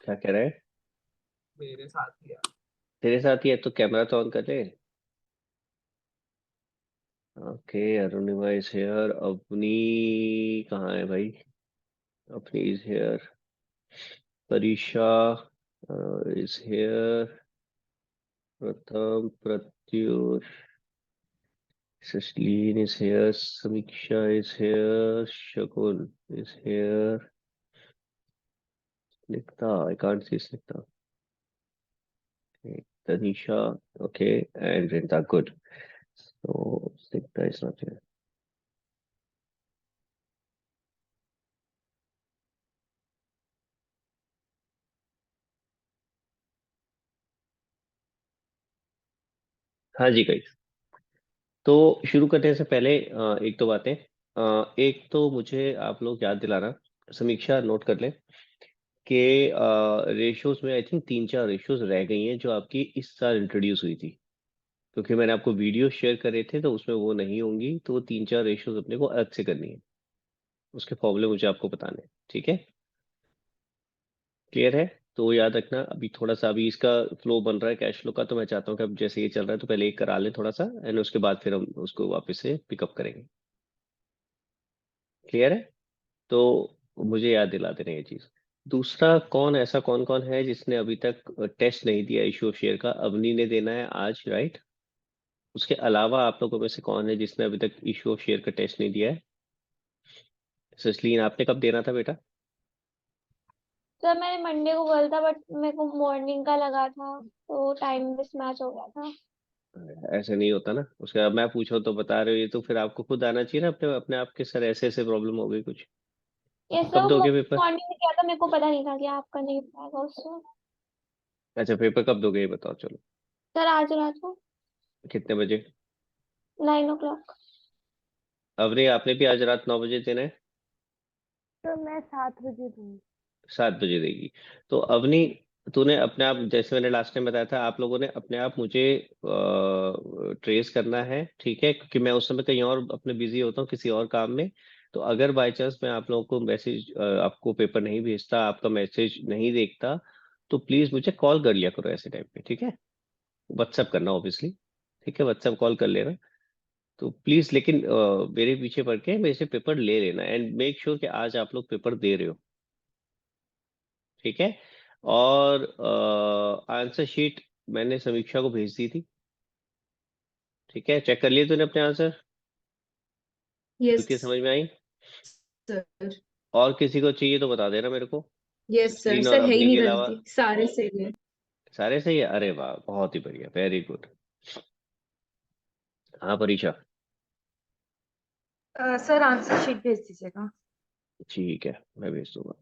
क्या कह रहा है? मेरे साथ ही यार। तेरे साथ ही है तो कैमरा तो ऑन कर ले। Okay, Arunima is here. अपनी कहाँ है भाई? अपनी इज हेयर। परीक्षा इज हेयर। प्रथम, Pratyush, Cecily is here. Samiksha is here. Shakun is here. Snigdha, I can't see Snigdha. Okay. Tanisha, okay, and Vrinda, good. So Snigdha is not here. हाँ जी guys, तो शुरू करने से पहले एक दो बातें। एक तो मुझे आप लोग याद दिलाना, समीक्षा नोट कर लें कि रेशियोज में आई थिंक तीन चार रेशियोज रह गई हैं जो आपकी इस साल इंट्रोड्यूस हुई थी, क्योंकि मैंने आपको वीडियो शेयर करे थे तो उसमें वो नहीं होंगी, तो वो तीन चार रेशियोज अपने को अलग से करनी है। उसके फॉर्मूले मुझे आपको बताने हैं, ठीक है? क्लियर है? तो वो याद रखना। अभी थोड़ा सा अभी इसका फ्लो बन रहा है कैश फ्लो का, तो मैं चाहता हूँ कि अब जैसे ये चल रहा है तो पहले एक करा लें थोड़ा सा, एंड उसके बाद फिर हम उसको वापस से पिकअप करेंगे। क्लियर है? तो मुझे याद दिला देना ये चीज। दूसरा, कौन कौन है जिसने अभी तक टेस्ट नहीं दिया इशू ऑफ शेयर का? अवनी ने देना है आज, राइट? उसके अलावा आप लोगों में से कौन है जिसने अभी तक इशू ऑफ शेयर का टेस्ट नहीं दिया है? सचलीन, आपने कब देना था बेटा? सर मैंने मंडे को बोला था बट मेरे को मॉर्निंग का लगा था तो टाइम मिसमैच हो गया था। ऐसे नहीं होता ना, उसके बाद मैं पूछो तो बता रहे हो, ये तो फिर आपको खुद आना चाहिए ना अपने अपने आप के, सर ऐसे ऐसे प्रॉब्लम हो गई कुछ। ये कब सर दोगे पेपर? मॉर्निंग में किया था, मेरे को पता नहीं था कि आपका नहीं पाएगा उससे। अच्छा, पेपर कब दोगे ये बताओ चलो। सर आज रात को कितने बजे? 9 o'clock। अवनी, आपने भी आज रात 9 बजे देना है? तो मैं 7 बजे दूंगी। 7 बजे देगी। तो अवनी, तूने अपने आप, जैसे मैंने लास्ट टाइम बताया था, आप लोगों ने अपने आप मुझे ट्रेस करना है, ठीक है? क्योंकि मैं उस समय कहीं और अपने बिजी होता हूँ किसी और काम में। तो अगर बाय चांस मैं आप लोगों को मैसेज, आपको पेपर नहीं भेजता, आपका मैसेज नहीं देखता, तो प्लीज मुझे कॉल कर लिया करो ऐसे टाइम पे, ठीक है? व्हाट्सएप करना ऑब्वियसली, ठीक है? व्हाट्सएप कॉल कर लेना। तो प्लीज लेकिन मेरे पीछे पड़ के मेरे से पेपर ले लेना, एंड मेक श्योर कि आज आप लोग पेपर दे रहे हो, ठीक है? और आंसर शीट मैंने समीक्षा को भेज दी थी, ठीक है? चेक कर लिए तूने अपने आंसर? यस कितनी समझ में आई? सर। और किसी को चाहिए तो बता देना मेरे को। यस सर, सचलीन और सर है ही अवनी के नहीं अलावा गलती, सारे सही है। सारे सही है? अरे वाह, बहुत ही बढ़िया, वेरी गुड। हाँ परीक्षा, सर आंसर शीट भेज दीजिएगा। ठीक है, मैं भेज दूंगा।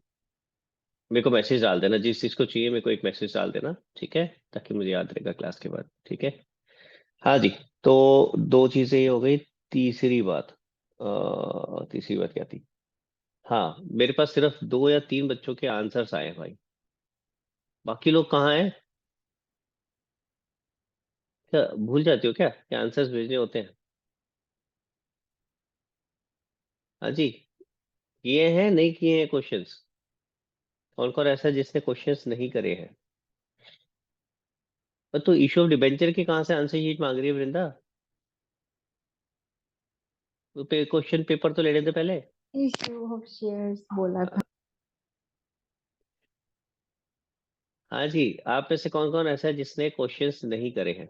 मेरे को मैसेज डाल देना जिस चीज को चाहिए, मेरे को एक मैसेज डाल देना, ठीक है? ताकि मुझे याद रहेगा क्लास के बाद, ठीक है? हाँ जी। तो दो चीजें ये हो गई। तीसरी बात, तीसरी बात क्या थी? हाँ, मेरे पास सिर्फ दो या तीन बच्चों के आंसर्स आए हैं भाई। बाकी लोग कहाँ हैं? क्या भूल जाती हो क्या कि आंसर्स भेजने होते हैं? हाँ जी। किए हैं नहीं किए हैं क्वेश्चंस? कौन कौन ऐसा है जिसने क्वेश्चंस नहीं करे हैं? तो इशू ऑफ डिबेंचर की कहाँ से आंसर शीट मांग रही है वृंदा? तो क्वेश्चन पेपर तो लेने दे पहले। इशू ऑफ शेयर्स बोला था। हाँ जी। आप में से कौन कौन ऐसा है जिसने क्वेश्चंस नहीं करे हैं?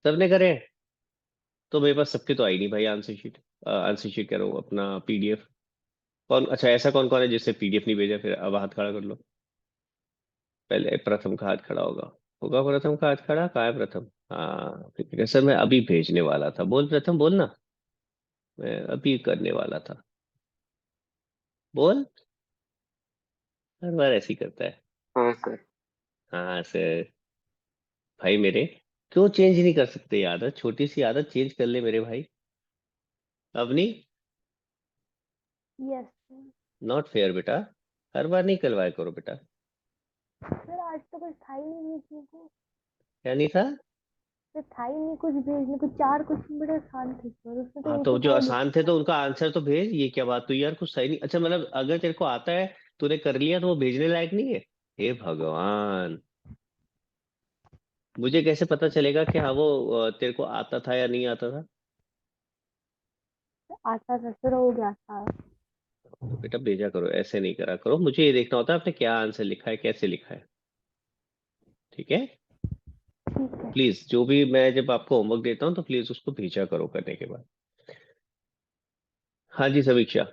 सबने करे हैं? तो मेरे पास सबके तो आई नहीं भाई आंसर शीट। आंसर शीट कह रहा हूँ, अपना पीडीएफ। कौन, अच्छा ऐसा कौन कौन है जिसने पीडीएफ नहीं भेजा? फिर अब हाथ खड़ा कर लो। पहले प्रथम का हाथ खड़ा होगा। होगा प्रथम का हाथ खड़ा? कहाँ है प्रथम? हाँ ठीक है सर, मैं अभी भेजने वाला था। बोल प्रथम, बोलना। मैं अभी करने वाला था। बोल। हर बार ऐसे ही करता है। हाँ सर। हाँ सर। भाई मेरे, क्यों चेंज नहीं कर सकते ये आदत? छोटी सी आदत चेंज कर ले मेरे भाई। Avani, yes sir. Not fair बेटा। हर बार नहीं करवाया करो बेटा। सर आज तो कुछ था ही नहीं बीच में को। क्या नहीं था? तो था ही नहीं कुछ भेजने को, 4 क्वेश्चन बड़े आसान थे सर, उसमें तो हाँ एक तो ही जो था आसान थे लिखना। तो उनका आंसर तो भेज, ये क्या बात हुई यार, कुछ सही नहीं। अच्छा मतलब अगर तेरे को आता है, तूने कर लिया, तो वो भेजने लायक नहीं है? हे भगवान, मुझे कैसे पता चलेगा कि हाँ वो तेरे को आता था या नहीं आता था? आता था सर, हो गया था। तो बेटा भेजा करो, ऐसे नहीं करा करो, मुझे ये देखना होता है आपने क्या आंसर लिखा है, कैसे लिखा है। ठीक है? ठीक है। प्लीज जो भी मैं जब आपको होमवर्क देता हूँ तो प्लीज उसको भेजा करो करने के बाद। हाँ जी समीक्षा।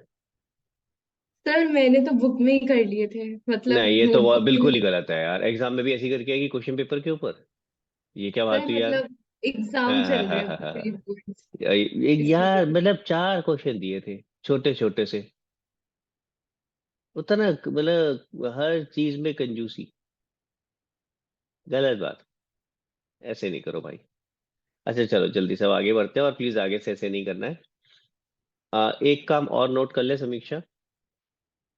सर मैंने तो बुक में ही कर लिए थे, मतलब नहीं ये तो नोटबुक में बिल्कुल ही नहीं। गलत है यार, एग्जाम में भी ऐसी करके आएगी क्वेश्चन पेपर के ऊपर, ये क्या बात सर हुई यार? मतलब एग्जाम हाँ हाँ चल हाँ रहे हैं हाँ हाँ। करीब boards, यार इसलिए। मतलब 4 क्वेश्चन दिए थे, छोटे छोटे से, उतना मतलब हर चीज में कंजूसी, गलत बात, ऐसे नहीं करो भाई। अच्छा चलो जल्दी से अब आगे बढ़ते हैं, और प्लीज आगे से ऐसे नहीं करना है। एक काम और नोट कर ले समीक्षा,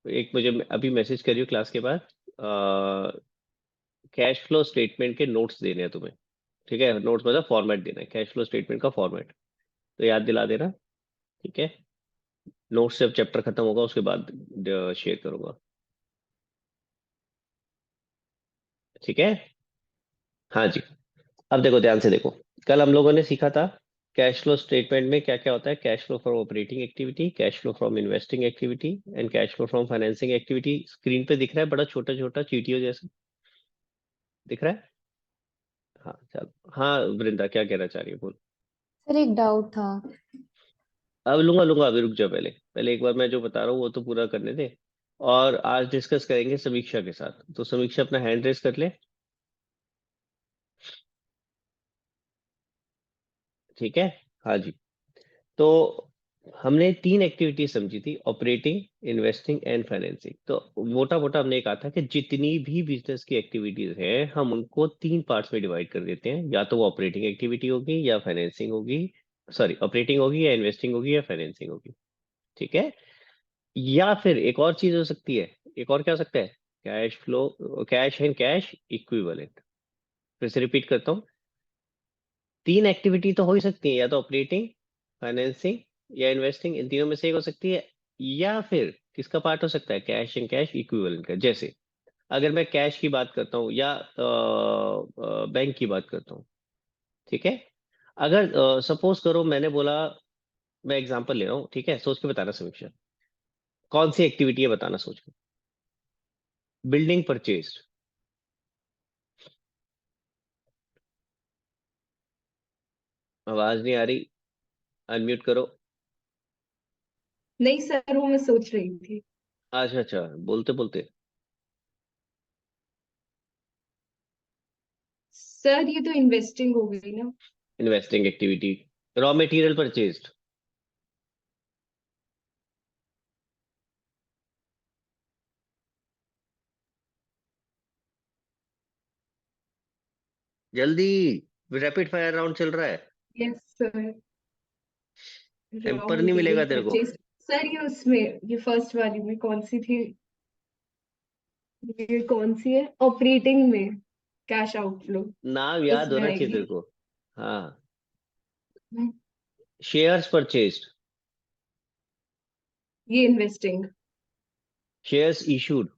एक मुझे अभी मैसेज करियो क्लास के बाद, कैश फ्लो स्टेटमेंट के नोट्स देने हैं तुम्हें। ठीक है, नोट्स मतलब फॉर्मेट देना है, कैश फ्लो स्टेटमेंट का फॉर्मेट, तो याद दिला देना। ठीक है, नोट्स जब चैप्टर खत्म होगा उसके बाद शेयर करूंगा। ठीक है? हाँ जी। अब देखो ध्यान से देखो, कल हम लोगों ने सीखा था कैश फ्लो स्टेटमेंट में क्या क्या होता है। Cash flow from operating activity, cash flow from investing activity and cash flow from financing activity. Screen पे दिख रहा है बड़ा छोटा छोटा चीटियों जैसा, दिख रहा है? हाँ चलो, हाँ वृंदा क्या कहना चाह रही है, बोल। सर एक डाउट था। अब लूंगा लूंगा, अभी रुक जा, पहले पहले एक बार मैं जो बता रहा हूँ वो तो पूरा करने दे। और आज डिस्कस करेंगे समीक्षा के साथ, तो समीक्षा अपना हैंड रेस कर ले। ठीक है? हाँ जी। तो हमने 3 एक्टिविटी समझी थी, ऑपरेटिंग, इन्वेस्टिंग एंड फाइनेंसिंग। तो मोटा मोटा हमने कहा था कि जितनी भी बिजनेस की एक्टिविटीज हैं हम उनको 3 पार्ट्स में डिवाइड कर देते हैं, या तो वो ऑपरेटिंग एक्टिविटी होगी या फाइनेंसिंग होगी, सॉरी ऑपरेटिंग होगी या इन्वेस्टिंग होगी या फाइनेंसिंग होगी। ठीक है? या फिर एक और चीज हो सकती है, एक और क्या हो सकता है, cash flow, cash and cash equivalent. फिर से रिपीट करता हूँ, 3 एक्टिविटी तो हो ही सकती है, या तो ऑपरेटिंग, फाइनेंसिंग या इन्वेस्टिंग, इन तीनों में से एक हो सकती है। या फिर किसका पार्ट हो सकता है, कैश एंड कैश इक्विवेलेंट का। जैसे अगर मैं कैश की बात करता हूँ या बैंक की बात करता हूँ। ठीक है? अगर सपोज करो मैंने बोला, मैं एग्जांपल ले रहा हूँ, ठीक है, सोच के बताना समीक्षा, कौन सी एक्टिविटी है बताना सोच के। Building purchase. आवाज नहीं आ रही, अनम्यूट करो। नहीं सर, वो मैं सोच रही थी। अच्छा अच्छा, बोलते बोलते। सर ये तो इन्वेस्टिंग हो गई ना। Investing activity. Raw material purchase. जल्दी, रैपिड फायर राउंड चल रहा है, यस सर। रॉ टेम्पर नहीं मटेरियल मिलेगा तेरे को। परचेज। सर ये उसमें, ये फर्स्ट वाली में कौन सी थी? ये कौन सी है ऑपरेटिंग में? कैश आउटफ्लो नाम याद उसमें होना चाहिए आएगी। तेरे को। हाँ, शेयर्स परचेज्ड, ये investing. Shares issued.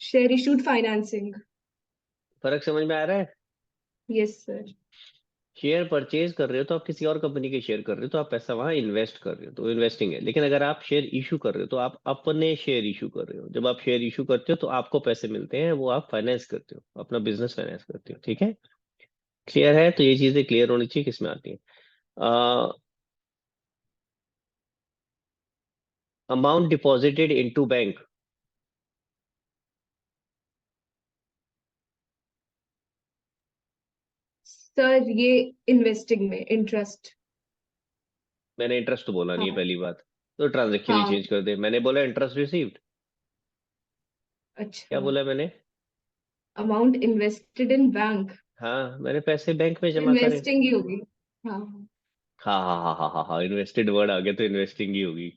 Share issued financing. फर्क समझ में आ रहा है? Yes sir. शेयर परचेज कर रहे हो तो आप किसी और कंपनी के शेयर कर रहे हो, तो आप पैसा वहां इन्वेस्ट कर रहे हो, तो इन्वेस्टिंग है। लेकिन अगर आप शेयर इशू कर रहे हो तो आप अपने शेयर इशू कर रहे हो। जब आप शेयर इशू करते हो तो आपको पैसे मिलते हैं, वो आप फाइनेंस करते हो, अपना बिजनेस फाइनेंस करते हो। ठीक है? क्लियर है? तो ये चीजें क्लियर होनी चाहिए, किसमें आती है। Amount deposited into bank. Sir ये इन्वेस्टिंग में इंटरेस्ट। मैंने इंटरेस्ट तो बोला नहीं है, हाँ। पहली बात तो ट्रांजेक्शन ही हाँ। चेंज कर दे, मैंने बोला इंटरेस्ट रिसीव्ड। क्या अच्छा। बोला मैंने? Amount invested in bank. हाँ मैंने पैसे बैंक में जमा करे। इन्वेस्टिंग ही होगी। हाँ। हाँ हाँ हाँ हाँ हाँ हाँ, इन्वेस्टेड वर्ड आ गया तो इन्वेस्टिंग ही होगी।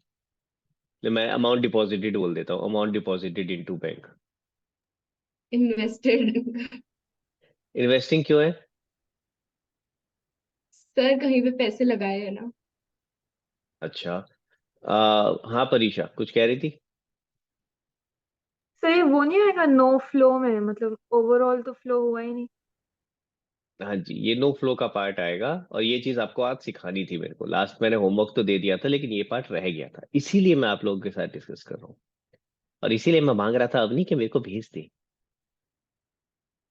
ले मैं अमाउंट डिपॉजिटेड बोल देता हूँ, amount deposited into bank. Invested. Investing क्यों है? सर कहीं पे पैसे लगाए है ना। अच्छा। हाँ परीक्षा कुछ कह रही थी। सर ये वो नहीं आएगा नो फ्लो में, मतलब ओवरऑल तो फ्लो हुआ ही नहीं। हाँ जी, ये नो फ्लो का पार्ट आएगा, और ये चीज आपको आज सिखानी थी मेरे को। लास्ट मैंने होमवर्क तो दे दिया था, लेकिन ये पार्ट रह गया था, इसीलिए मैं आप लोगों के साथ डिस्कस कर रहा हूँ। और इसीलिए मैं मांग रहा था अवनी कि मेरे को भेज दे।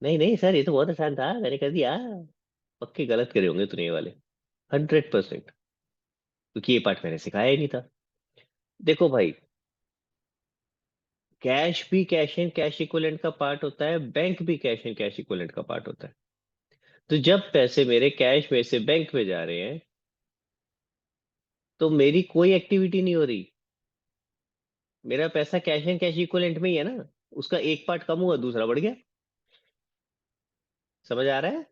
नहीं नहीं सर, ये तो बहुत आसान था, मैंने कर दिया। पक्के गलत करे होंगे तूने ये वाले, 100%। क्योंकि ये पार्ट मैंने सिखाया ही नहीं था। देखो भाई, कैश भी कैश एंड कैश इक्विवेलेंट का पार्ट होता है, बैंक भी कैश एंड कैश इक्विवेलेंट का पार्ट होता है। तो जब पैसे मेरे कैश में से बैंक में जा रहे हैं, तो मेरी कोई एक्टिविटी नहीं हो रही। मेरा पैसा कैश एंड कैश इक्विवेलेंट में ही है ना। उसका एक पार्ट कम हुआ, दूसरा बढ़ गया। समझ आ रहा है?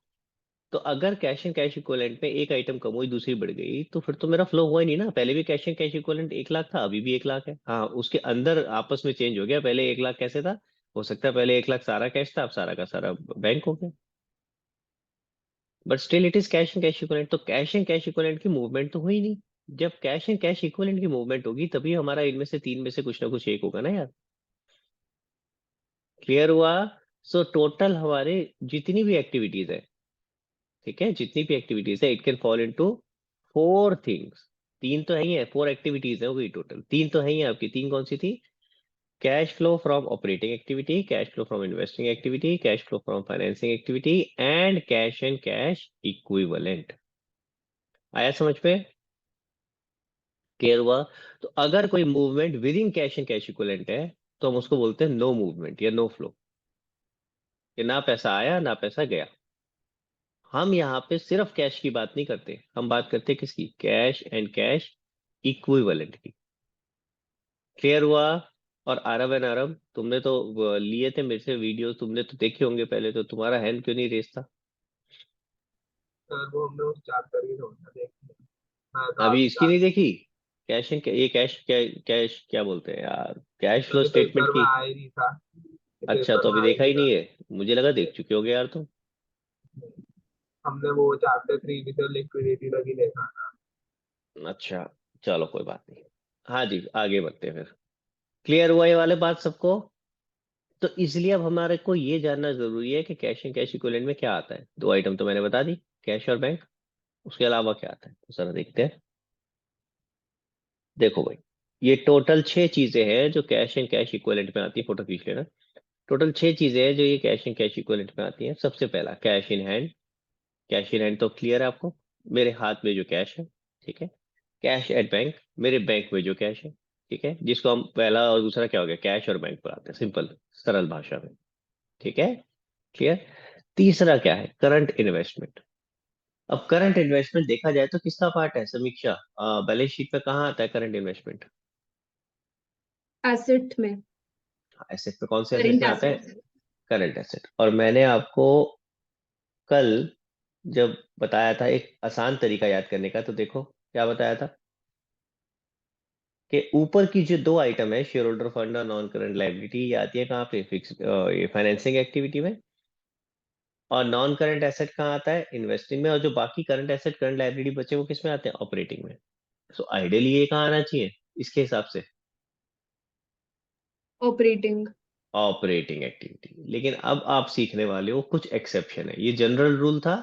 तो अगर कैश एंड कैश इक्विवेलेंट में एक आइटम कम हुई, दूसरी बढ़ गई, तो फिर तो मेरा फ्लो हुआ ही नहीं ना। पहले भी cash and cash equivalent 1 lakh था, अभी भी 1 लाख है। हाँ, उसके अंदर आपस में चेंज हो गया। पहले 1 लाख कैसे था? हो सकता है पहले 1 लाख सारा कैश था, अब सारा का सारा बैंक हो गया। But still it is cash and cash equivalent. तो कैश एंड कैश इक्विवेलेंट की मूवमेंट तो हुई नहीं। जब कैश एंड कैश इक्विवेलेंट की मूवमेंट होगी, तभी हमारा इनमें से तीन में से कुछ ना कुछ एक होगा ना यार। क्लियर हुआ? सो टोटल हमारे जितनी भी एक्टिविटीज है, ठीक है, जितनी भी एक्टिविटीज है, it can fall into 4 things. तीन तो है ही है, 4 एक्टिविटीज है हो गई टोटल। तीन तो है ही है आपकी। तीन कौन सी थी? Cash flow from operating activity, cash flow from investing activity, cash flow from financing activity, and cash and cash equivalent. आया समझ पे? क्लियर हुआ? तो अगर कोई movement with in cash and cash equivalent है, तो हम उसको बोलते हैं नो मूवमेंट या नो फ्लो, कि ना पैसा आया ना पैसा गया। हम यहाँ पे सिर्फ कैश की बात नहीं करते, हम बात करते हैं किसकी? कैश एंड कैश इक्विवेलेंट की। क्लियर हुआ? और आरव एंड आरव, तुमने तो लिए थे मेरे से वीडियो, तुमने तो देखे होंगे पहले, तो तुम्हारा हैंड क्यों नहीं रेस था? सर वो हमने उस चैप्टर की नोट देखी है। हाँ तो अभी आप इसकी नहीं देखी? कैश एंड ये कैश कैश क्या बोलते हैं यार, कैश फ्लो अभी स्टेटमेंट पेपर में की। आ ही नहीं था। अच्छा, पेपर तो में अभी आ ही देखा नहीं ही था। नहीं है? मुझे लगा देख चुके होगे यार तुम। हमने वो चैप्टर 3 की तो लिक्विडिटी लगी देखा था। अच्छा, चलो कोई बात नहीं। हाँ जी, आगे बढ़ते हैं फिर। क्लियर हुआ ये वाले बात सबको? तो इसलिए अब हमारे को ये जानना जरूरी है कि कैश एंड कैश इक्विवेलेंट में क्या आता है। दो आइटम तो मैंने बता दी, कैश और बैंक। उसके अलावा क्या आता है, तो जरा देखते हैं। देखो भाई, ये टोटल 6 चीजें हैं जो कैश एंड कैश इक्विवेलेंट में आती है। फोटो खींच लेना। टोटल 6 चीजें हैं जो ये कैश एंड कैश इक्विवेलेंट में आती हैं। सबसे पहला cash in hand. Cash in hand तो क्लियर है आपको, मेरे हाथ में जो कैश है, ठीक है। कैश एट बैंक, मेरे बैंक में जो कैश है, ठीक है, जिसको हम पहला और दूसरा क्या हो गया, कैश और बैंक पर आते हैं, सिंपल सरल भाषा में। ठीक है, क्लियर। तीसरा क्या है? Current investment. अब करंट इन्वेस्टमेंट देखा जाए तो किसका पार्ट है समीक्षा? बैलेंस शीट पे कहाँ आता है करंट इन्वेस्टमेंट? एसेट में। एसेट पे? कौन से एसेट करंट में आता है? एसेट। Current asset. और मैंने आपको कल जब बताया था एक आसान तरीका याद करने का, तो देखो क्या बताया था, कि ऊपर की जो दो आइटम है, शेयर होल्डर फंड और नॉन करंट लायबिलिटी, ये आती है कहाँ पे? फिक्स ये फाइनेंसिंग एक्टिविटी में। और नॉन करंट एसेट कहाँ आता है? इन्वेस्टिंग में। और जो बाकी करंट एसेट करंट लायबिलिटी बचे, वो किस में आते हैं? ऑपरेटिंग में। सो आइडियली ये कहाँ आना चाहिए इसके हिसाब से? ऑपरेटिंग। Operating activity. लेकिन अब आप सीखने वाले हो कुछ एक्सेप्शन है। ये जनरल रूल था,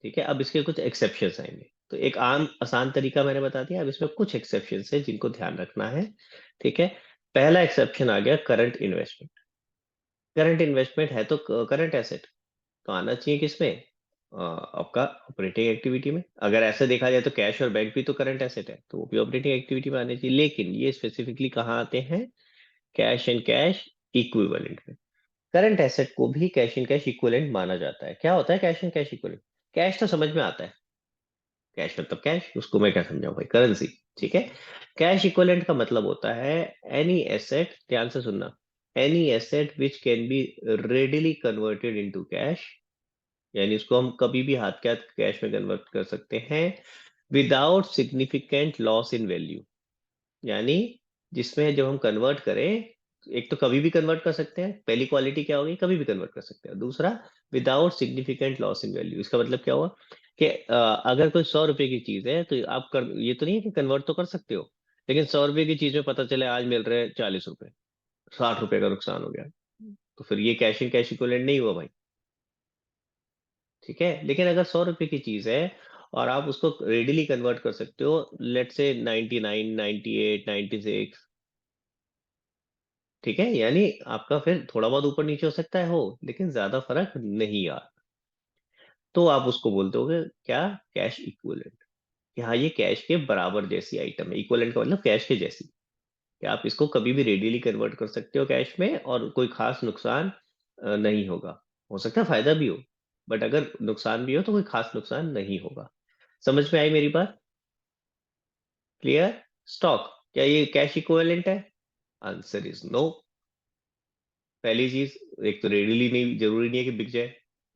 ठीक है, अब इसके कुछ एक्सेप्शंस आएंगे। तो एक आम आसान तरीका मैंने बता दिया, अब इसमें कुछ एक्सेप्शंस है जिनको ध्यान रखना है। ठीक है। पहला एक्सेप्शन आ गया करंट इन्वेस्टमेंट। करंट इन्वेस्टमेंट है तो करंट एसेट, तो आना चाहिए किसमें? आपका ऑपरेटिंग एक्टिविटी में। अगर ऐसे देखा जाए तो कैश और बैंक भी तो करंट एसेट है, तो वो भी ऑपरेटिंग एक्टिविटी में आने चाहिए। लेकिन ये स्पेसिफिकली कहाँ आते हैं? कैश एंड कैश इक्विवेलेंट में। करंट एसेट को भी कैश एंड कैश इक्विवेलेंट माना जाता है। क्या होता है cash and cash equivalent? Cash तो समझ में आता है, कैश मतलब कैश, उसको मैं क्या समझाऊं भाई, करेंसी। ठीक है। कैश इक्विवेलेंट का मतलब होता है एनी एसेट, ध्यान से सुनना, any asset which can be readily converted into cash, यानी उसको हम कभी भी हाथ के हाथ कैश में कन्वर्ट कर सकते हैं, without significant loss in value. यानी जिसमें जब हम कन्वर्ट करें, एक तो कभी भी कन्वर्ट कर सकते हैं, पहली क्वालिटी क्या होगी, कभी भी कन्वर्ट कर सकते हैं। दूसरा, without significant loss in value. इसका मतलब क्या हुआ कि अगर कोई 100 रुपए की चीज है तो आप कर, ये तो नहीं है कि कन्वर्ट तो कर सकते हो, लेकिन 100 रुपए की चीज में पता चले आज मिल रहे हैं 40 रुपए, 60 रुपए का नुकसान हो गया, तो फिर ये कैश इन कैश इक्विवेलेंट नहीं हुआ भाई। ठीक है, लेकिन अगर 100 रुपए की चीज है और आप उसको रेडिली कन्वर्ट कर सकते हो, लेट से 99, 98, 96, ठीक है, यानी आपका फिर थोड़ा बहुत ऊपर नीचे हो सकता है हो, लेकिन ज्यादा फर्क नहीं आ, तो आप उसको बोल दोगे क्या, कैश इक्विवेलेंट, कि हाँ ये कैश के बराबर जैसी आइटम है। इक्विवेलेंट का मतलब कैश के जैसी, कि आप इसको कभी भी रेडिली कन्वर्ट कर सकते हो कैश में और कोई खास नुकसान नहीं होगा। हो सकता है फायदा भी हो, बट अगर नुकसान भी हो तो कोई खास नुकसान नहीं होगा। समझ में आई मेरी बात? क्लियर? स्टॉक क्या ये कैश इक्विवेलेंट है? Answer is no. पहली चीज, एक तो रेडिली नहीं, जरूरी नहीं है कि बिक जाए।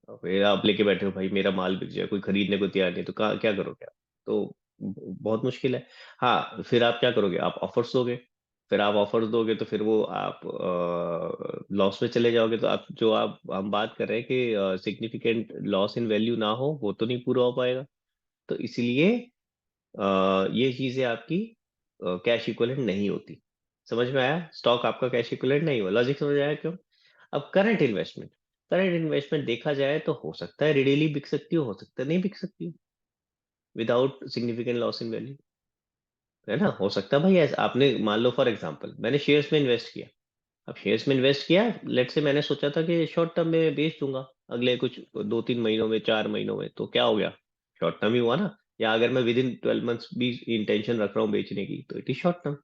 और फिर आप लेके बैठे हो भाई मेरा माल बिक जाए, कोई खरीदने को तैयार नहीं, तो क्या करोगे आप? तो बहुत मुश्किल है। हाँ, फिर आप क्या करोगे, आप ऑफर्स दोगे। फिर आप ऑफर्स दोगे तो फिर वो आप लॉस में चले जाओगे। तो आप जो आप हम बात कर रहे हैं कि सिग्निफिकेंट लॉस इन वैल्यू ना हो, वो तो नहीं पूरा हो पाएगा। तो इसलिए ये चीजें आपकी कैश इक्विवेलेंट नहीं होती। समझ में आया? स्टॉक आपका कैश इक्विवेलेंट नहीं हुआ। लॉजिक समझ आया क्यों? अब करंट इन्वेस्टमेंट देखा जाए तो हो सकता है रिडीली बिक सकती हो सकता है नहीं बिक सकती हो, without significant loss in value, है ना? हो सकता है भाई, ऐसा आपने मान लो फॉर एग्जांपल मैंने शेयर्स में इन्वेस्ट किया। अब शेयर्स में इन्वेस्ट किया, लेट से मैंने सोचा था कि शॉर्ट टर्म में बेच दूंगा अगले कुछ 2-3 महीनों में, 4 महीनों में, तो क्या हो गया, शॉर्ट टर्म ही हुआ ना। या अगर मैं विद इन 12 मंथ्स भी इंटेंशन रख रहा हूँ बेचने की, तो it is short term.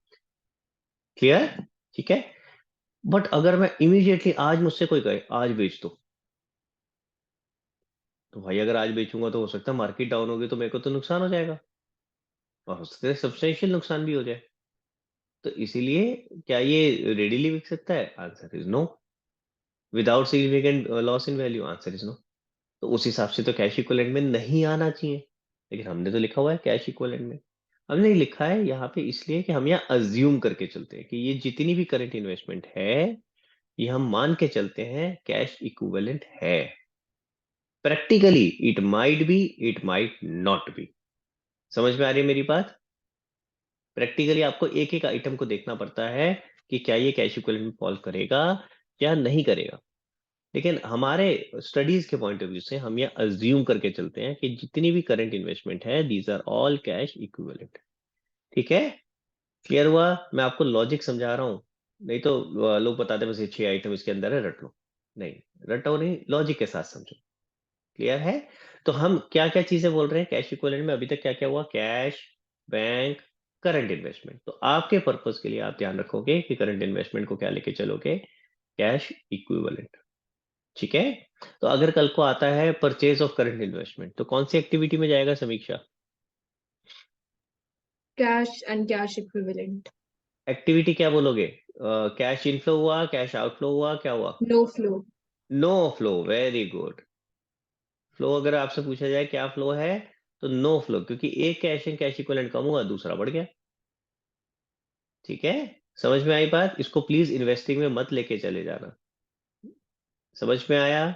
Clear? ठीक है। बट अगर मैं इमीडिएटली आज मुझसे कोई कहे आज बेच दो, तो भाई अगर आज बेचूंगा तो हो सकता है मार्केट डाउन होगी तो मेरे को तो नुकसान हो जाएगा, और हो सकता है सब्सटेंशियल नुकसान भी हो जाए। तो इसीलिए क्या ये रेडीली बिक सकता है? Answer is no. Without significant loss in value? Answer is no. तो उस हिसाब से तो कैश इक्विवेलेंट में नहीं आना चाहिए, लेकिन हमने तो लिखा हुआ है कैश इक्विवेलेंट में। हमने लिखा है यहाँ पे इसलिए कि हम यहाँ अज्यूम करके चलते हैं कि ये जितनी भी करंट इन्वेस्टमेंट है, ये हम मान के चलते हैं कैश इक्विवेलेंट है। Practically it might be, it might not be. समझ में आ रही है मेरी बात? प्रैक्टिकली आपको एक एक आइटम को देखना पड़ता है कि क्या ये कैश इक्विवेलेंट में फॉल करेगा या नहीं करेगा। लेकिन हमारे स्टडीज के पॉइंट ऑफ व्यू से हम ये अज्यूम करके चलते हैं कि जितनी भी करंट इन्वेस्टमेंट है these are all cash equivalent. ठीक है? क्लियर हुआ? मैं आपको लॉजिक समझा रहा हूँ, नहीं तो लोग बताते हैं बस ये 6 आइटम इसके अंदर है रट लो। नहीं, रटो नहीं, लॉजिक के साथ समझो। क्लियर है? तो हम क्या क्या चीजें बोल रहे हैं कैश इक्विवेलेंट में? अभी तक क्या क्या हुआ, कैश, बैंक, करंट इन्वेस्टमेंट। तो आपके पर्पस के लिए आप ध्यान रखोगे कि करंट इन्वेस्टमेंट को क्या लेके चलोगे, कैश इक्विवेलेंट। ठीक है? तो अगर कल को आता है परचेज ऑफ करंट इन्वेस्टमेंट, तो कौन सी एक्टिविटी में जाएगा Samiksha? Cash and cash equivalent. Activity क्या बोलोगे? कैश इनफ्लो हुआ, कैश आउटफ्लो हुआ, क्या हुआ? No flow. No flow. Very good. Flow अगर आपसे पूछा जाए क्या फ्लो है, तो नो फ्लो, क्योंकि एक कैश एंड कैश इक्विवेलेंट कम हुआ, दूसरा बढ़ गया। ठीक है? समझ में आई बात? इसको प्लीज इन्वेस्टिंग में मत लेके चले जाना। समझ में आया?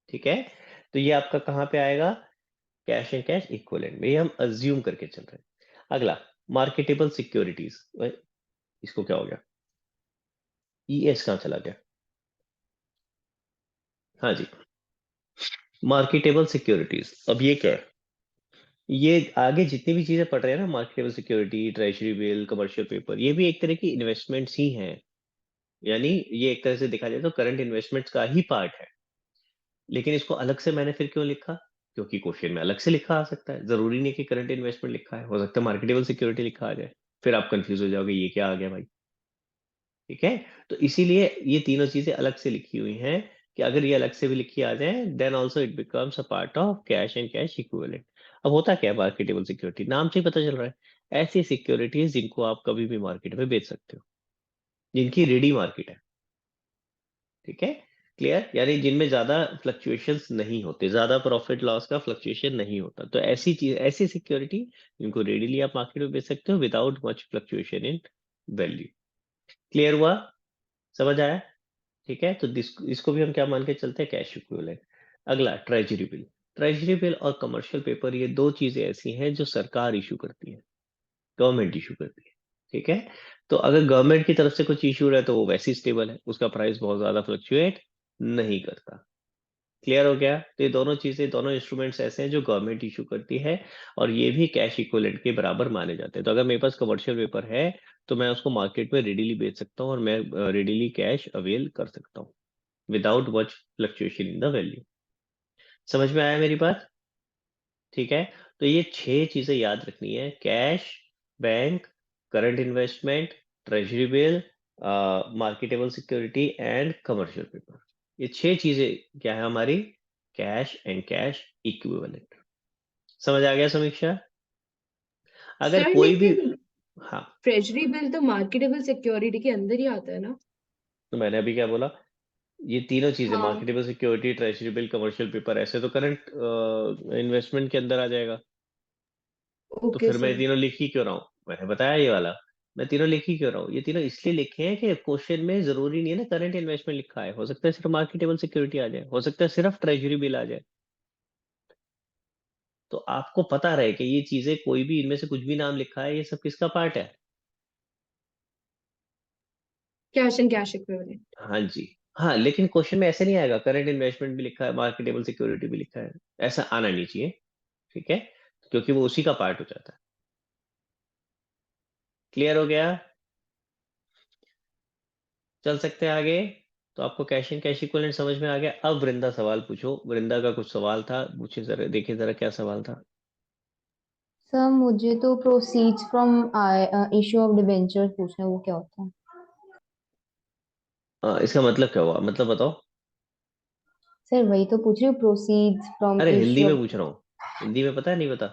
ठीक है? तो ये आपका कहाँ पे आएगा, कैश एंड कैश इक्विवेलेंट में। ये हम अज्यूम करके चल रहे हैं। अगला, मार्केटेबल सिक्योरिटीज। इसको क्या हो गया, ईएस कहाँ चला गया? हाँ जी, मार्केटेबल सिक्योरिटीज। अब ये क्या है? ये आगे जितनी भी चीजें पढ़ रहे हैं ना, marketable security, treasury bill, commercial paper, ये भी एक तरह की इन्वेस्टमेंट्स ही हैं। यानी ये एक तरह से देखा जाए तो करंट इन्वेस्टमेंट्स का ही पार्ट है। लेकिन इसको अलग से मैंने फिर क्यों लिखा, क्योंकि क्वेश्चन में अलग से लिखा आ सकता है। जरूरी नहीं कि करंट इन्वेस्टमेंट लिखा है, हो सकता है मार्केटेबल सिक्योरिटी लिखा आ जाए, फिर आप कंफ्यूज हो जाओगे ये क्या आ गया भाई। ठीक है? तो इसीलिए ये तीनों चीजें अलग से लिखी हुई हैं, कि अगर ये अलग से भी लिखी आ जाए then also it becomes a part of cash and cash equivalent. अब होता क्या है, मार्केटेबल सिक्योरिटी नाम से ही पता चल रहा है, ऐसी सिक्योरिटीज जिनको आप कभी भी मार्केट में बेच सकते हो, जिनकी रेडी मार्केट है। ठीक है? क्लियर? यानी जिनमें ज्यादा फ्लक्चुएशंस नहीं होते, ज्यादा प्रॉफिट लॉस का फ्लक्चुएशन नहीं होता, तो ऐसी चीज, ऐसी सिक्योरिटी जिनको रेडीली आप मार्केट में बेच सकते हो without much fluctuation in value. Clear हुआ? समझ आया? ठीक है, तो इसको भी हम क्या मान के चलते हैं, कैश इक्विवेलेंट। अगला ट्रेजरी बिल। ट्रेजरी बिल और कमर्शियल पेपर, ये दो चीजें ऐसी हैं जो सरकार इशू करती है, गवर्नमेंट इशू करती है। ठीक है, तो अगर गवर्नमेंट की तरफ से कुछ इशू है तो वो वैसे ही स्टेबल है, उसका प्राइस बहुत ज्यादा फ्लक्चुएट नहीं करता। क्लियर हो गया? तो ये दोनों चीजें, दोनों इंस्ट्रूमेंट्स ऐसे हैं जो गवर्नमेंट इशू करती है, और ये भी कैश इक्विवेलेंट के बराबर माने जाते हैं। तो अगर मेरे पास कमर्शियल पेपर है तो मैं उसको मार्केट में रेडीली बेच सकता हूँ, और मैं रेडीली कैश अवेल कर सकता हूँ without much fluctuation in the value. समझ में आया मेरी बात? ठीक है, तो ये 6 चीजें याद रखनी है: cash, bank, current investment, treasury bill, marketable security and commercial paper. ये 6 चीजें क्या है हमारी, कैश एंड कैश इक्विवेलेंट। समझ आ गया समीक्षा? अगर सर कोई भी, लेकिन हाँ, ट्रेजरी बिल तो मार्केटेबल सिक्योरिटी के अंदर ही आता है ना? तो मैंने अभी क्या बोला, ये तीनों चीजें, हाँ। Marketable security, treasury bill, commercial paper, ऐसे तो करंट इन्वेस्टमेंट के अंदर आ जाएगा। तो ओके फिर मैं सर। तीनों लिख ही क्यों रहा हूँ? मैंने बताया ये वाला, मैं तीनों लिख ही क्यों रहा हूँ? ये तीनों इसलिए लिखे हैं कि क्वेश्चन में जरूरी नहीं है ना करंट इन्वेस्टमेंट लिखा है, हो सकता है सिर्फ मार्केटेबल सिक्योरिटी आ जाए, हो सकता है सिर्फ ट्रेजरी बिल आ जाए। तो आपको पता रहे कि ये चीजें, कोई भी इनमें से कुछ भी नाम लिखा है, ये सब किसका पार्ट है। Cash and cash equivalent. हाँ जी। हाँ, लेकिन क्वेश्चन में ऐसे नहीं आएगा करंट इन्वेस्टमेंट भी लिखा है, मार्केटेबल सिक्योरिटी भी लिखा है, ऐसा आना नहीं चाहिए। ठीक है, क्योंकि वो उसी का पार्ट हो जाता है। क्लियर हो गया? चल सकते हैं आगे? तो आपको कैश एंड कैश इक्विवेलेंट समझ में आ गया। अब वृंदा सवाल पूछो, वृंदा का कुछ सवाल था, पूछे जरा, देखिए जरा क्या सवाल था। सर मुझे तो proceeds from issue of debenture पूछना है, वो क्या होता है? इसका मतलब क्या हुआ, मतलब बताओ। सर वही तो पूछ रही हूँ, प्रोसीड्स फ्रॉम अरे हिंदी इशू में ऑफ। पूछ रहा हूँ, हिंदी में पता है, नहीं पता?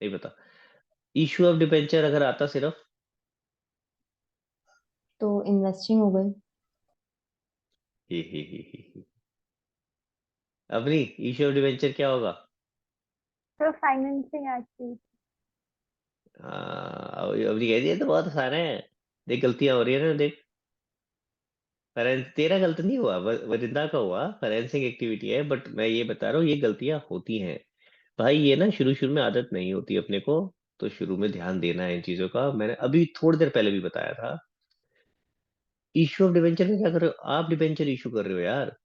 नहीं पता। इशू ऑफ डिबेंचर अगर आता सिर्फ, तो इन्वेस्टिंग हो गई। ही। अबनी, इशू ऑफ डिबेंचर क्या होगा? तो फाइनेंसिंग एक्टिविटी। अबनी कह दिया तो बहुत आसान है। देख गलतियां हो रही है ना, देख। तेरा गलत नहीं हुआ, वरिंदा का हुआ, फाइनेंसिंग एक्टिविटी है, बट मैं ये बता रहा हूँ ये गलतियां होती हैं भाई। ये ना शुरू शुरू में आदत नहीं होती अपने को, तो शुरू में ध्यान देना है इन चीजों का। मैंने अभी थोड़ी देर पहले भी बताया था। इशू ऑफ डिबेंचर में क्या कर रहे हो आप? डिबेंचर इशू कर रहे हो यार।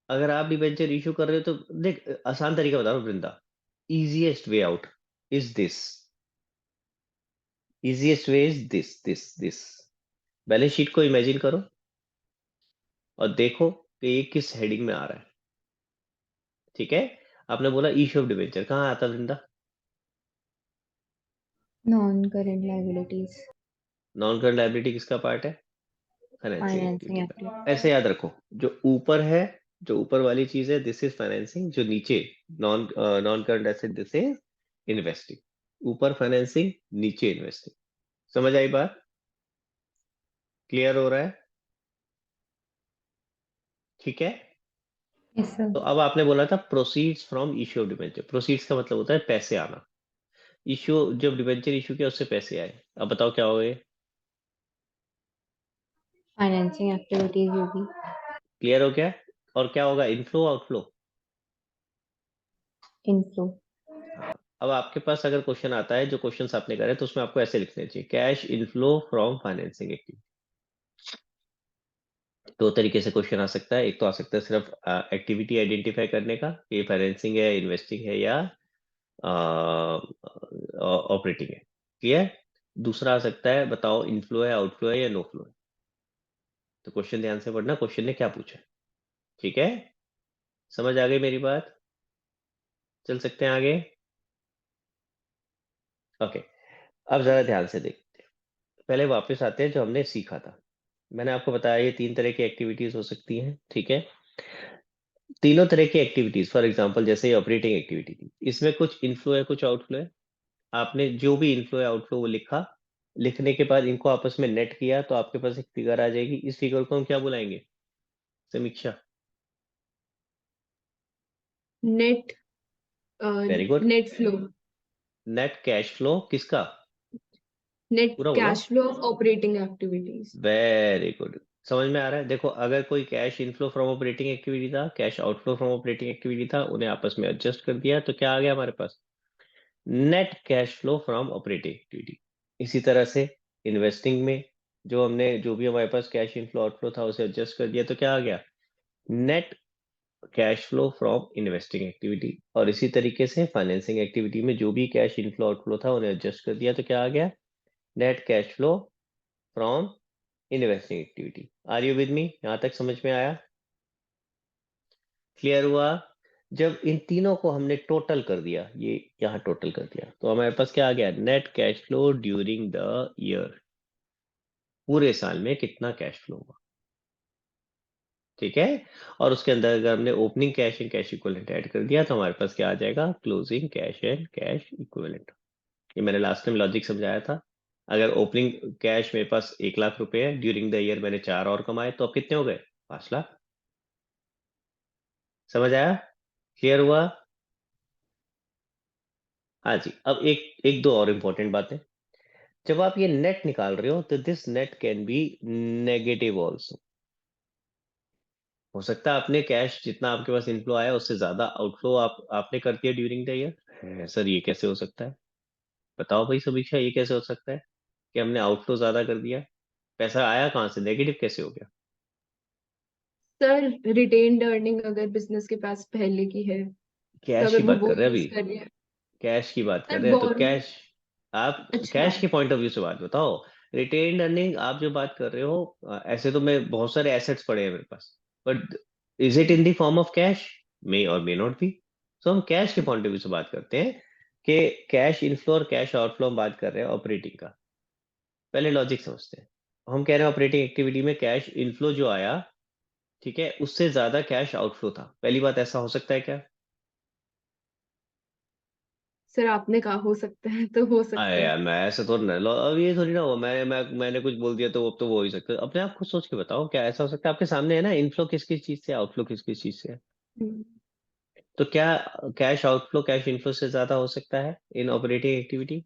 अगर आप डिबेंचर इशू कर रहे हो तो देख, आसान तरीका बता रहा हूँ Vrinda. Easiest way out is this, easiest way is this. Balance sheet को इमेजिन करो और देखो कि ये किस हेडिंग में आ रहा है। ठीक है, आपने बोला इशू ऑफ डिबेंचर, कहाँ आता है Vrinda? Non current liabilities. Non current liability किसका पार्ट है? फाइनेंसिंग फाइनेंसिंग एक्टिविटी का। एक्टिविटी। ऐसे याद रखो, जो ऊपर है, जो ऊपर वाली चीज है दिस इज फाइनेंसिंग, जो नीचे non non current asset this is investing. ऊपर फाइनेंसिंग, नीचे इन्वेस्टिंग। समझ आई बात? क्लियर हो रहा है? ठीक है, यस सर। तो अब आपने बोला था proceeds from issue of debenture. Proceeds का मतलब होता है पैसे आना। इश्यू, जब डिबेंचर इशू किया उससे पैसे आए, अब बताओ क्या हो गए? फाइनेंसिंग एक्टिविटीज होगी। क्लियर हो गया? और क्या होगा, इनफ्लो आउटफ्लो? इनफ्लो। हाँ। अब आपके पास अगर क्वेश्चन आता है, जो क्वेश्चंस आपने करे, तो उसमें आपको ऐसे लिखने चाहिए: cash inflow from financing activity. दो तरीके से क्वेश्चन आ सकता है, एक तो आ सकता है सिर्फ एक्टिविटी आइडेंटिफाई करने का, ये फाइनेंसिंग है, इन्वेस्टिंग है, या ऑपरेटिंग है। क्लियर? दूसरा आ सकता है, बताओ इनफ्लो है, आउटफ्लो है, या नो फ्लो है। तो क्वेश्चन ध्यान से पढ़ना, क्वेश्चन ने क्या पूछा है। ठीक है, समझ आ गई मेरी बात? चल सकते हैं आगे? ओके, अब जरा ध्यान से देखते हैं। पहले वापस आते हैं जो हमने सीखा था। मैंने आपको बताया ये 3 तरह की एक्टिविटीज हो सकती हैं। ठीक है, तीनों तरह की एक्टिविटीज, फॉर एग्जांपल जैसे ऑपरेटिंग एक्टिविटी थी, इसमें कुछ इनफ्लो है, कुछ आउटफ्लो है। आपने जो भी इनफ्लो है, आउटफ्लो, वो लिखा। लिखने के बाद इनको आपस में नेट किया तो आपके पास एक फिगर आ जाएगी। इस फिगर को हम क्या बुलाएंगे, Sameeksha? Net very good. Net flow. Net cash flow किसका? नेट पूरा बोलो। Cash flow of operating activities. Very good, समझ में आ रहा है। देखो अगर कोई cash inflow from operating activity था, cash outflow from operating activity था, उन्हें आपस में एडजस्ट कर दिया तो क्या आ गया हमारे पास? Net cash flow from operating activity. इसी तरह से इन्वेस्टिंग में जो भी हमारे पास कैश इनफ्लो आउटफ्लो था उसे एडजस्ट कर दिया तो क्या आ गया? Net cash flow from investing activity. और इसी तरीके से फाइनेंसिंग एक्टिविटी में जो भी कैश इनफ्लो आउटफ्लो था उन्हें एडजस्ट कर दिया तो क्या आ गया? Net cash flow from investing activity. Are you with me? यहां तक समझ में आया? क्लियर हुआ? जब इन तीनों को हमने टोटल कर दिया, ये यहाँ टोटल कर दिया, तो हमारे पास क्या आ गया? Net cash flow during the year. पूरे साल में कितना कैश फ्लो हुआ, ठीक है। और उसके अंदर अगर हमने opening cash and cash equivalent add कर दिया तो हमारे पास क्या आ जाएगा? Closing cash and cash equivalent. ये मैंने लास्ट टाइम लॉजिक समझाया था। अगर ओपनिंग कैश मेरे पास 1 लाख रुपए है, ड्यूरिंग द ईयर मैंने 4 और कमाए, तो अब कितने हो गए? 5 लाख। समझ आया? क्लियर हुआ? हाँ जी। अब एक एक दो और इम्पोर्टेंट बातें। जब आप ये नेट निकाल रहे हो तो this net can be negative also. हो सकता है आपने कैश जितना आपके पास इनफ्लो आया उससे ज्यादा आउटफ्लो आपने कर दिया ड्यूरिंग द ईयर। सर ये कैसे हो सकता है? बताओ भाई समीक्षा, ये कैसे हो सकता है कि हमने आउटफ्लो ज्यादा कर दिया? पैसा आया कहाँ से? नेगेटिव कैसे हो गया? सर रिटेन्ड अर्निंग अगर बिजनेस के पास पहले की है तो कैश की अगर वो बात वो कर रहे हैं यूज अभी। कर रहे हैं। कैश की बात कर सर रहे हैं तो बोरो। कैश, आप अच्छा। कैश के पॉइंट ऑफ व्यू से बात बताओ। रिटेन्ड अर्निंग आप जो बात कर रहे हो, ऐसे तो मैं बहुत सारे एसेट्स पड़े हैं मेरे पास, but is it in the form of cash? May और मे नॉट बी। सो हम कैश के पॉइंट ऑफ व्यू से बात करते हैं कि कैश इनफ्लो और कैश आउटफ्लो हम बात कर रहे हैं ऑपरेटिंग का। पहले लॉजिक समझते हैं। हम कह रहे हैं ऑपरेटिंग एक्टिविटी में कैश इनफ्लो जो आया, ठीक है, उससे ज्यादा कैश आउटफ्लो था। पहली बात, ऐसा हो सकता है क्या? सर आपने कहा हो सकता है तो हो अरे सकता है। यार, मैं ऐसे तो नहीं अब ये थोड़ी ना हुआ, मैंने कुछ बोल दिया तो अब तो वो हो ही सकता है। अपने आप खुद सोच के बताओ, क्या ऐसा हो सकता है? आपके सामने है ना, इनफ्लो किस किस चीज से, आउटफ्लो किस किस चीज से है। हम्म, तो क्या कैश आउटफ्लो कैश इनफ्लो से ज्यादा हो सकता है इन ऑपरेटिंग एक्टिविटी?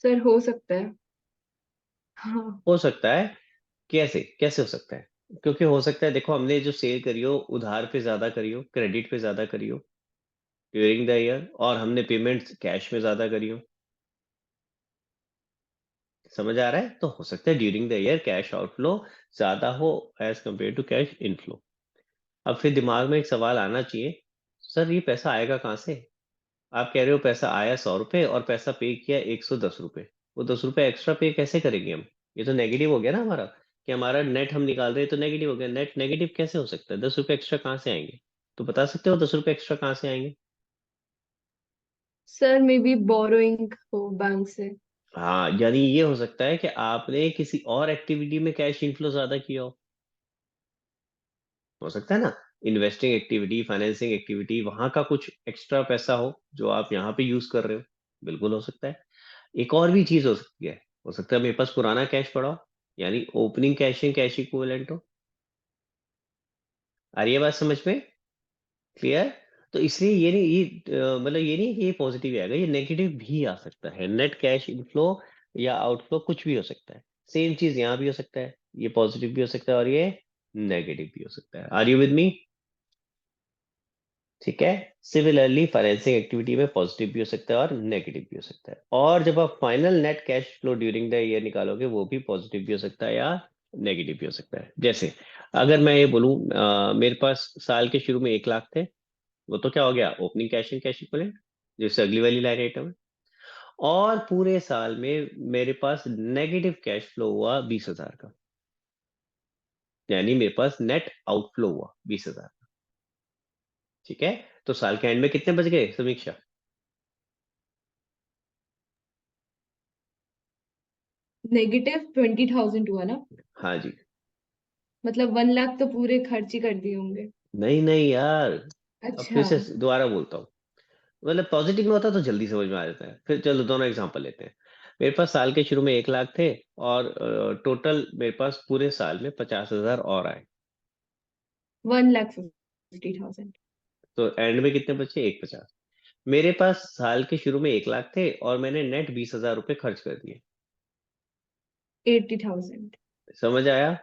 सर हो सकता है। हाँ। हो सकता है। कैसे कैसे हो सकता है? क्योंकि हो सकता है, देखो हमने जो सेल करी हो उधार पे ज्यादा करी हो, क्रेडिट पे ज्यादा करी हो ड्यूरिंग द ईयर, और हमने पेमेंट कैश में ज्यादा करी हो। समझ आ रहा है? तो हो सकता है during the year cash outflow ज्यादा हो as compare to cash inflow. अब फिर दिमाग में एक सवाल आना चाहिए, सर ये पैसा आएगा कहाँ से? आप कह रहे हो पैसा आया 100 रुपए और पैसा पे किया 110 रुपए। वो 10 रुपए एक्स्ट्रा पे कैसे करेंगे हम? ये तो नेगेटिव हो गया ना हमारा, कि हमारा नेट हम निकाल रहे हैं तो नेगेटिव हो गया। नेट नेगेटिव कैसे हो सकता है? 10 रुपए एक्स्ट्रा कहाँ से आएंगे? तो बता सकते हो 10 रुपए एक्स्ट्रा कहाँ से आएंगे? सर मे बी बोरोइंग हो बैंक से। हाँ, यानी ये हो सकता है कि आपने किसी और एक्टिविटी में कैश इनफ्लो ज्यादा किया हो सकता है ना। इन्वेस्टिंग एक्टिविटी, फाइनेंसिंग एक्टिविटी, वहां का कुछ एक्स्ट्रा पैसा हो जो आप यहाँ पे यूज कर रहे हो। बिल्कुल हो सकता है। एक और भी चीज हो सकती है, हो सकता है मेरे पास पुराना कैश पड़ा हो, यानी opening cash and cash equivalent हो। आ रही है बात समझ में? क्लियर? तो इसलिए ये नहीं, मतलब ये नहीं कि ये पॉजिटिव आएगा, ये नेगेटिव भी आ सकता है। नेट कैश इनफ्लो या आउटफ्लो कुछ भी हो सकता है। सेम चीज यहाँ भी हो सकता है, ये पॉजिटिव भी हो सकता है और ये नेगेटिव भी हो सकता है। Are you with me? ठीक है। सिमिलरली फाइनेंसिंग एक्टिविटी में पॉजिटिव भी हो सकता है और नेगेटिव भी हो सकता है। और जब आप final net cash flow during the year निकालोगे, वो भी पॉजिटिव भी हो सकता है या नेगेटिव भी हो सकता है। जैसे अगर मैं ये बोलूं, मेरे पास साल के शुरू में 1 लाख थे, वो तो क्या हो गया? Opening cash and cash equivalent, जैसे अगली वाली लाइन आइटम है। और पूरे साल में मेरे पास नेगेटिव कैश फ्लो हुआ 20,000 का, यानी मेरे पास नेट आउटफ्लो हुआ 20,000। ठीक है। तो साल के एंड में कितने बच गए समीक्षा? नेगेटिव 20,000 हुआ ना। हाँ जी। मतलब 1 लाख तो पूरे खर्च ही कर दिए होंगे। नहीं नहीं यार, अब फिर अच्छा। से दोबारा बोलता हूँ। मतलब पॉजिटिव में होता तो जल्दी समझ में आ जाता है। फिर चलो दोनों एग्जांपल लेते हैं। मेरे पास साल के शुरू में 1 लाख थे, और टोटल मेरे पास पूरे साल में 50,000 और आए। 1,50,000। तो एंड में कितने बचे? 1,50,000। मेरे पास साल के शुरू में 1 लाख थे और मैंने नेट 20,000 रुपये खर्च कर दिए। 80,000। समझ आया?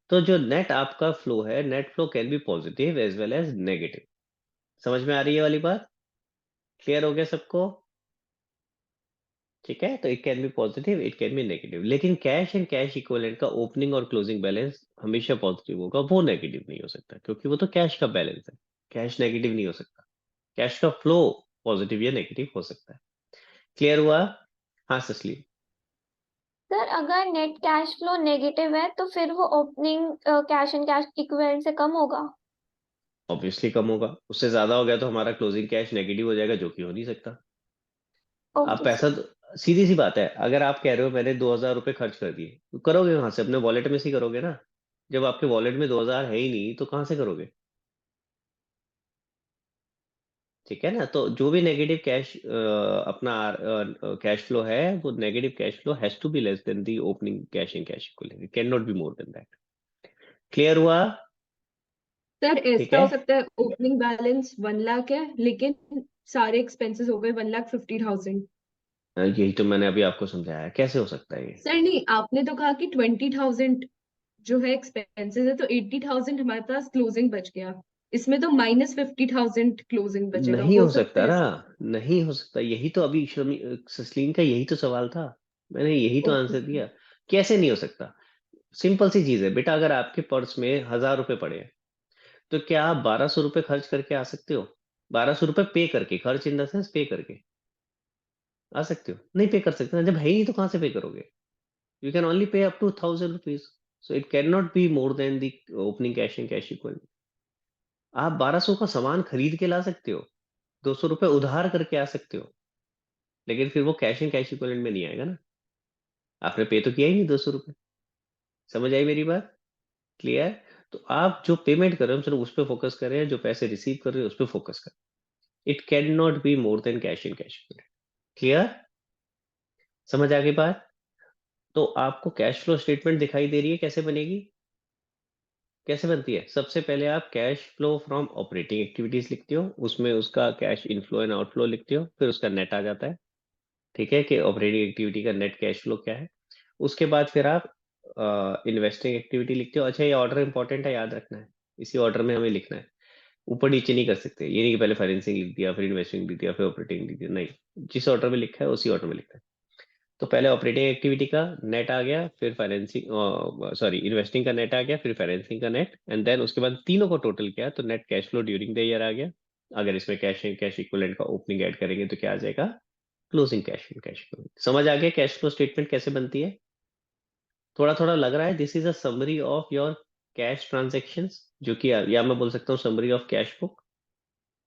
तो जो नेट आपका फ्लो है, net flow can be positive as well as negative. समझ में आ रही है वाली बात? क्लियर हो गया सबको? ठीक है, तो it can be positive, it can be negative, लेकिन कैश एंड कैश इक्विवेलेंट का ओपनिंग और क्लोजिंग बैलेंस हमेशा पॉजिटिव होगा, वो नेगेटिव नहीं हो सकता, क्योंकि वो तो कैश का बैलेंस है। कैश नेगेटिव नहीं हो सकता, कैश का फ्लो पॉजिटिव या नेगेटिव हो सकता है। क्लियर हुआ? हाँ ससली। सर अगर नेट कैश फ्लो नेगेटिव है तो फिर वो opening cash and cash equivalent से कम होगा। ऑब्वियसली कम होगा, उससे ज्यादा हो गया तो हमारा क्लोजिंग कैश नेगेटिव हो जाएगा, जो कि हो नहीं सकता। आप ओके पैसा सीधी सी बात है, अगर आप कह रहे हो मैंने 2,000 रुपये खर्च कर दिए, तो करोगे कहाँ से? अपने वॉलेट में से ही करोगे ना। जब आपके वॉलेट में 2,000 है ही नहीं तो कहाँ से करोगे? ठीक है ना? तो जो भी नेगेटिव कैश अपना कैश फ्लो है, वो negative cash flow has to be less than the opening cash in cash equivalent, it can not be more than that. Clear हुआ? सर ठीक ऐसा है। हो सकता है ओपनिंग बैलेंस 1 लाख है लेकिन सारे एक्सपेंसेस हो गए 1,50,000। यही तो मैंने अभी आपको समझाया, कैसे हो सकता है ये? सर नहीं, आपने तो कहा कि 20,000 जो है एक्सपेंसेस है, तो 80,000 हमारे पास क्लोजिंग बच गया। इसमें तो -50,000 क्लोजिंग बचेगा, नहीं हो हो सकता सकता है ना, ऐसा? नहीं हो सकता, यही तो अभी ससलीन का यही तो सवाल था, मैंने यही तो ओके। आंसर दिया। कैसे नहीं हो सकता? सिंपल सी चीज है बेटा, अगर आपके पर्स में 1,000 रुपए पड़े हैं, तो क्या आप 1,200 रुपये खर्च करके आ सकते हो? 1,200 रुपये पे करके, खर्च इन द सेंस पे करके आ सकते हो? नहीं पे कर सकते ना, जब है ही नहीं तो कहाँ से पे करोगे? You can only pay up to 1,000 rupees, so it can not be more than the opening cash and cash equal. आप 1,200 का सामान खरीद के ला सकते हो, 200 रुपये उधार करके आ सकते हो, लेकिन फिर वो कैश एंड कैश इक्वलेंट में नहीं आएगा ना। आपने पे तो किया ही नहीं 200 रुपये। समझ आई मेरी बात? क्लियर? तो आप जो पेमेंट कर रहे हो, हम सिर्फ उस पर फोकस कर रहे हैं, जो पैसे रिसीव कर रहे हो उस पर फोकस कर रहे हैं। It can not be more then cash in cash equivalent. Clear? समझ आ गई बात? तो आपको कैश फ्लो स्टेटमेंट दिखाई दे रही है कैसे बनेगी? कैसे बनती है? सबसे पहले आप cash flow from operating activities लिखते हो, उसमें उसका कैश इनफ्लो एंड आउटफ्लो लिखते हो, फिर उसका नेट आ जाता है। ठीक है, कि ऑपरेटिंग एक्टिविटी का नेट कैश फ्लो क्या है। उसके बाद फिर आप इन्वेस्टिंग एक्टिविटी लिखते हो। अच्छा, ये ऑर्डर इंपॉर्टेंट है, याद रखना है, इसी ऑर्डर में हमें लिखना है, ऊपर नीचे नहीं कर सकते। ये नहीं कि पहले फाइनेंसिंग लिख दिया, फिर इन्वेस्टिंग लिख दिया, फिर ऑपरेटिंग लिख दिया, नहीं, जिस ऑर्डर में लिखा है उसी ऑर्डर में लिखना है। तो पहले ऑपरेटिंग एक्टिविटी का नेट आ गया, फिर फाइनेंसिंग, सॉरी, इन्वेस्टिंग का नेट आ गया, फिर फाइनेंसिंग का नेट, एंड देन उसके बाद तीनों को टोटल किया तो net cash flow during the year आ गया। अगर इसमें कैश कैश इक्विवेलेंट का ओपनिंग ऐड करेंगे तो क्या आ जाएगा? Closing cash cash equivalent. समझ आ गया कैश फ्लो स्टेटमेंट कैसे बनती है? थोड़ा थोड़ा लग रहा है this is a summary of your cash transactions, जो कि या मैं बोल सकता हूँ summary of cash book.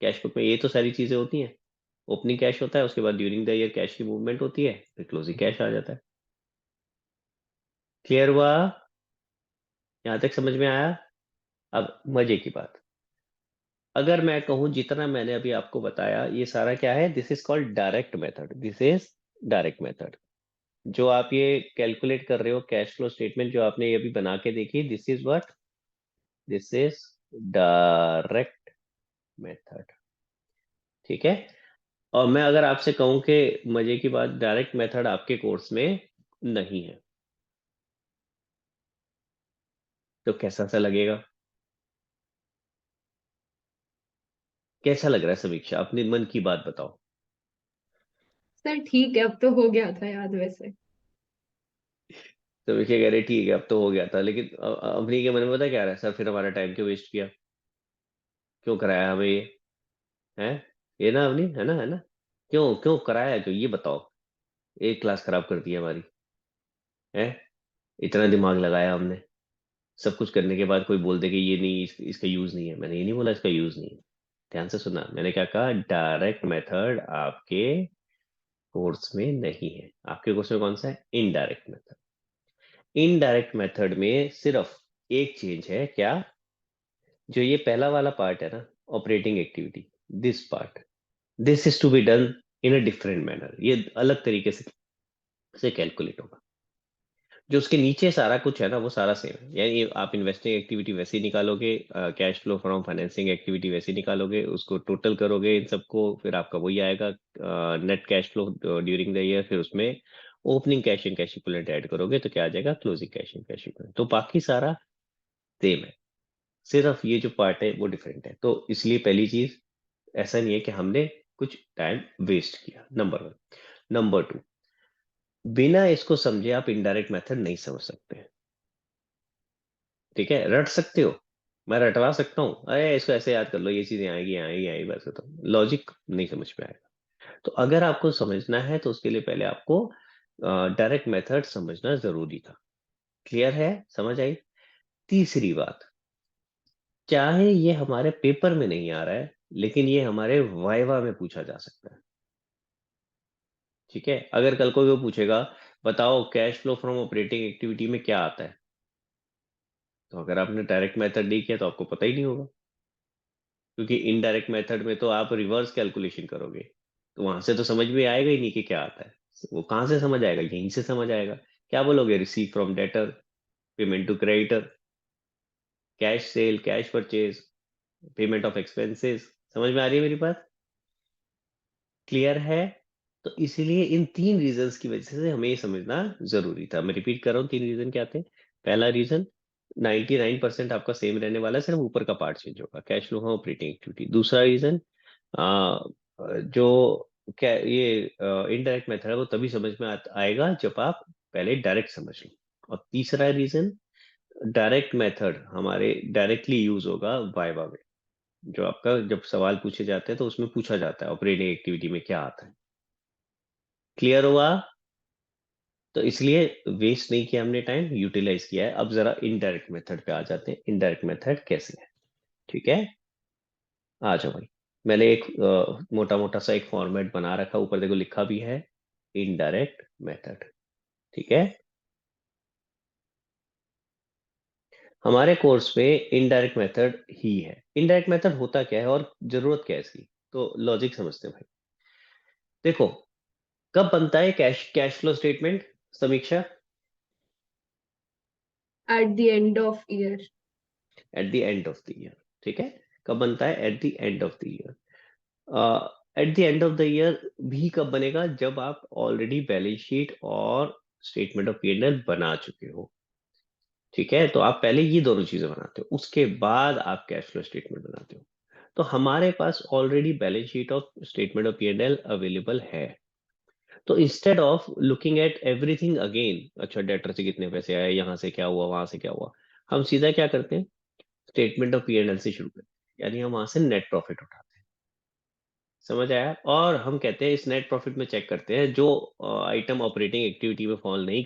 Cash book में ये तो सारी चीजें होती हैं, ओपनिंग कैश होता है, उसके बाद ड्यूरिंग द ईयर कैश की मूवमेंट होती है, फिर क्लोजिंग कैश आ जाता है। क्लियर हुआ? यहाँ तक समझ में आया? अब मजे की बात, अगर मैं कहूँ जितना मैंने अभी आपको बताया ये सारा क्या है, this is called direct method, this is direct method. जो आप ये कैलकुलेट कर रहे हो कैश फ्लो स्टेटमेंट, जो आपने ये अभी बना के देखी, this is what, this is direct method. ठीक है? और मैं अगर आपसे कहूं कि मजे की बात, डायरेक्ट मेथड आपके कोर्स में नहीं है, तो कैसा सा लगेगा? कैसा लग रहा है समीक्षा? अपने मन की बात बताओ। सर ठीक है, अब तो हो गया था याद वैसे। समीक्षा कह रहे ठीक है अब तो हो गया था, लेकिन अवनी के मन में पता क्या रहा है? सर फिर हमारा टाइम क्यों वेस्ट किया, क्यों कराया हमें ये? है ये ना अवनी, है ना? क्यों क्यों कराया, क्यों ये बताओ? एक क्लास खराब कर दी है हमारी, है? इतना दिमाग लगाया हमने, सब कुछ करने के बाद कोई बोल दे कि ये नहीं, इसका यूज नहीं है। मैंने ये नहीं बोला इसका यूज नहीं है, ध्यान से सुना, मैंने क्या कहा, डायरेक्ट मेथड आपके कोर्स में नहीं है। आपके कोर्स में कौन सा है? Indirect method. इनडायरेक्ट मेथड में सिर्फ एक चेंज है, क्या? जो ये पहला वाला पार्ट है ना, operating activity, this part, this is to be done in a different manner, ये अलग तरीके से कैलकुलेट होगा। जो उसके नीचे सारा कुछ है ना वो सारा सेम है, यानी आप इन्वेस्टिंग एक्टिविटी वैसे ही निकालोगे, cash flow from financing activity वैसे ही निकालोगे, उसको टोटल करोगे इन सबको, फिर आपका वही आएगा net cash flow during the year, फिर उसमें opening cash and cash equivalent add करोगे तो क्या आ जाएगा, closing cash and cash equivalent. तो बाकी सारा सेम है, सिर्फ ये जो पार्ट है वो डिफरेंट है। तो इसलिए पहली चीज, ऐसा नहीं है कि हमने कुछ टाइम वेस्ट किया, नंबर 1। नंबर 2, बिना इसको समझे आप इनडायरेक्ट मेथड नहीं समझ सकते। ठीक है, रट सकते हो, मैं रटवा सकता हूँ, अरे इसको ऐसे याद कर लो, ये चीजें आएगी आएगी आएगी, बस खत्म, लॉजिक नहीं समझ में आएगा। तो अगर आपको समझना है तो उसके लिए पहले आपको डायरेक्ट मेथड समझना जरूरी था। क्लियर है, समझ आई? तीसरी बात, चाहे ये हमारे पेपर में नहीं आ रहा है, लेकिन ये हमारे वाइवा में पूछा जा सकता है। ठीक है, अगर कल को वो पूछेगा बताओ cash flow from operating activity में क्या आता है, तो अगर आपने डायरेक्ट मेथड नहीं किया तो आपको पता ही नहीं होगा, क्योंकि इनडायरेक्ट मेथड में तो आप रिवर्स कैलकुलेशन करोगे, तो वहां से तो समझ में आएगा ही नहीं कि क्या आता है। वो कहाँ से समझ आएगा, यहीं से समझ आएगा। क्या बोलोगे, receive from debtor, payment to creditor, cash sale, cash purchase, payment of expenses. समझ में आ रही है मेरी बात? क्लियर है? तो इसीलिए इन 3 रीजंस की वजह से हमें ये समझना जरूरी था। मैं रिपीट कर रहा हूँ, 3 रीजन क्या थे। पहला रीजन, 99% आपका सेम रहने वाला है, सिर्फ ऊपर का पार्ट चेंज होगा, कैश फ्लो ऑपरेटिंग एक्टिविटी। दूसरा रीजन, जो क्या ये इनडायरेक्ट मेथड है वो तभी समझ में आएगा जब आप पहले डायरेक्ट समझ लो। और तीसरा रीजन, डायरेक्ट मेथड हमारे डायरेक्टली यूज होगा वाइवा में, जो आपका जब सवाल पूछे जाते हैं तो उसमें पूछा जाता है ऑपरेटिंग एक्टिविटी में क्या आता है। क्लियर हुआ? तो इसलिए वेस्ट नहीं किया हमने, टाइम यूटिलाइज किया है। अब जरा इनडायरेक्ट मेथड पे आ जाते हैं, इनडायरेक्ट मेथड कैसे है। ठीक है, आ जाओ भाई। मैंने एक मोटा मोटा सा एक फॉर्मेट बना रखा, ऊपर देखो लिखा भी है इनडायरेक्ट मेथड। ठीक है, हमारे कोर्स में इनडायरेक्ट मेथड ही है। इनडायरेक्ट मेथड होता क्या है और जरूरत क्या है इसकी, तो लॉजिक समझते हैं भाई। देखो, कब बनता है कैश कैश फ्लो स्टेटमेंट, समीक्षा? at the end of year. At the end of the year. ठीक है, कब बनता है, at the end of the year. At the end of the year भी कब बनेगा, जब आप ऑलरेडी बैलेंस शीट और स्टेटमेंट ऑफ P&L बना चुके हो। ठीक है, तो आप पहले ये दोनों चीजें बनाते हो, उसके बाद आप कैश फ्लो स्टेटमेंट बनाते हो। तो हमारे पास ऑलरेडी बैलेंस शीट और स्टेटमेंट ऑफ P&L अवेलेबल है। तो instead of looking at everything again, अच्छा डेटर से कितने पैसे आए, यहाँ से क्या हुआ, वहां से क्या हुआ, हम सीधा क्या करते हैं, स्टेटमेंट ऑफ P&L से शुरू करते हैं, यानी हम वहां से नेट प्रॉफिट उठाते हैं। समझ आया? और हम कहते हैं इस नेट प्रॉफिट में चेक करते हैं जो आइटम ऑपरेटिंग एक्टिविटी में फॉल नहीं